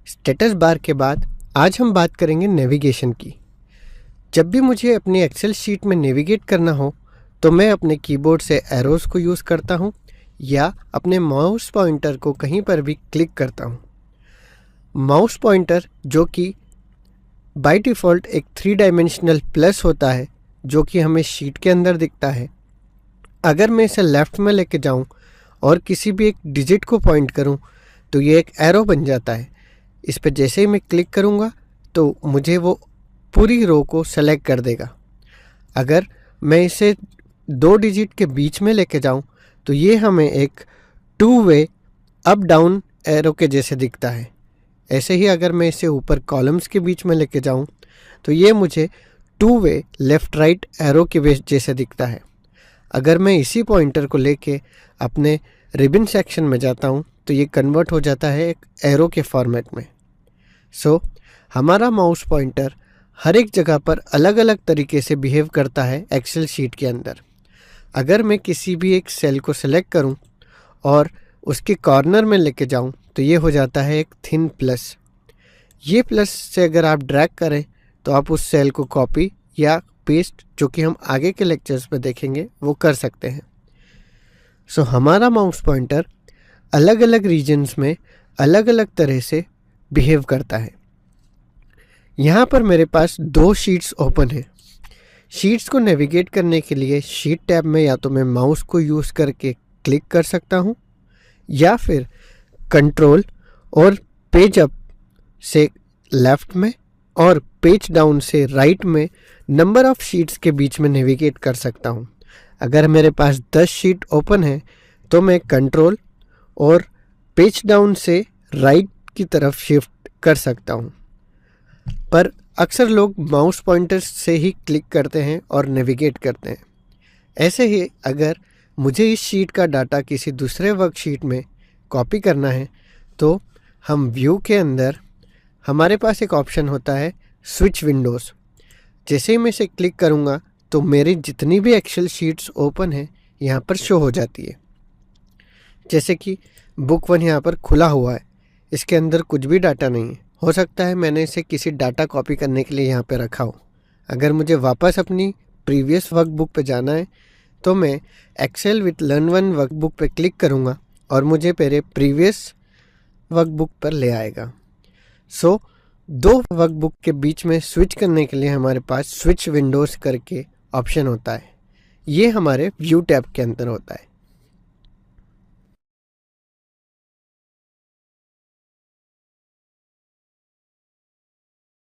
Status bar के बाद आज हम बात करेंगे नेविगेशन की। जब भी मुझे अपनी एक्सेल शीट में नेविगेट करना हो तो मैं अपने कीबोर्ड से एरोज़ को यूज़ करता हूँ या अपने माउस पॉइंटर को कहीं पर भी क्लिक करता हूँ। माउस पॉइंटर जो कि बाय डिफ़ॉल्ट एक 3 डायमेंशनल प्लस होता है जो कि हमें शीट के अंदर दिखता है। अगर मैं इसे लेफ़्ट में लेके जाऊँ और किसी भी एक डिजिट को पॉइंट करूँ तो ये एक एरो बन जाता है। इस पर जैसे ही मैं क्लिक करूँगा तो मुझे वो पूरी रो को सेलेक्ट कर देगा। अगर मैं इसे 2 डिजिट के बीच में लेके जाऊँ तो ये हमें एक 2 वे अप डाउन एरो के जैसे दिखता है। ऐसे ही अगर मैं इसे ऊपर कॉलम्स के बीच में लेके जाऊँ तो ये मुझे 2 वे लेफ़्ट राइट एरो के जैसे दिखता है। अगर मैं इसी पॉइंटर को लेके अपने रिबन सेक्शन में जाता हूँ तो ये कन्वर्ट हो जाता है एक एरो के फॉर्मेट में। हमारा माउस पॉइंटर हर एक जगह पर अलग अलग तरीके से बिहेव करता है एक्सेल शीट के अंदर। अगर मैं किसी भी एक सेल को सेलेक्ट करूं और उसके कॉर्नर में लेके जाऊं तो ये हो जाता है एक थिन प्लस। ये प्लस से अगर आप ड्रैग करें तो आप उस सेल को कॉपी या पेस्ट, जो कि हम आगे के लेक्चर्स में देखेंगे, वो कर सकते हैं। हमारा माउस पॉइंटर अलग अलग रीजन्स में अलग अलग तरह से बिहेव करता है। यहाँ पर मेरे पास 2 शीट्स ओपन है। शीट्स को नेविगेट करने के लिए शीट टैब में या तो मैं माउस को यूज़ करके क्लिक कर सकता हूँ या फिर कंट्रोल और पेज अप से लेफ़्ट में और पेज डाउन से राइट में नंबर ऑफ़ शीट्स के बीच में नेविगेट कर सकता हूँ। अगर मेरे पास 10 शीट ओपन है तो मैं कंट्रोल और पेज डाउन से राइट की तरफ शिफ्ट कर सकता हूँ। पर अक्सर लोग माउस पॉइंटर्स से ही क्लिक करते हैं और नेविगेट करते हैं। ऐसे ही अगर मुझे इस शीट का डाटा किसी दूसरे वर्कशीट में कॉपी करना है तो हम व्यू के अंदर हमारे पास एक ऑप्शन होता है स्विच विंडोज़। जैसे ही मैं इसे क्लिक करूँगा तो मेरी जितनी भी एक्सेल शीट्स ओपन है यहाँ पर शो हो जाती है। जैसे कि बुक 1 यहाँ पर खुला हुआ है, इसके अंदर कुछ भी डाटा नहीं है। हो सकता है मैंने इसे किसी डाटा कॉपी करने के लिए यहाँ पे रखा हो। अगर मुझे वापस अपनी प्रीवियस वर्कबुक पे जाना है तो मैं Excel with learn one workbook पे क्लिक करूँगा और मुझे मेरे प्रीवियस वर्कबुक पर ले आएगा। 2 वर्कबुक के बीच में स्विच करने के लिए हमारे पास स्विच विंडोज़ करके ऑप्शन होता है। ये हमारे व्यू टैब के अंदर होता है।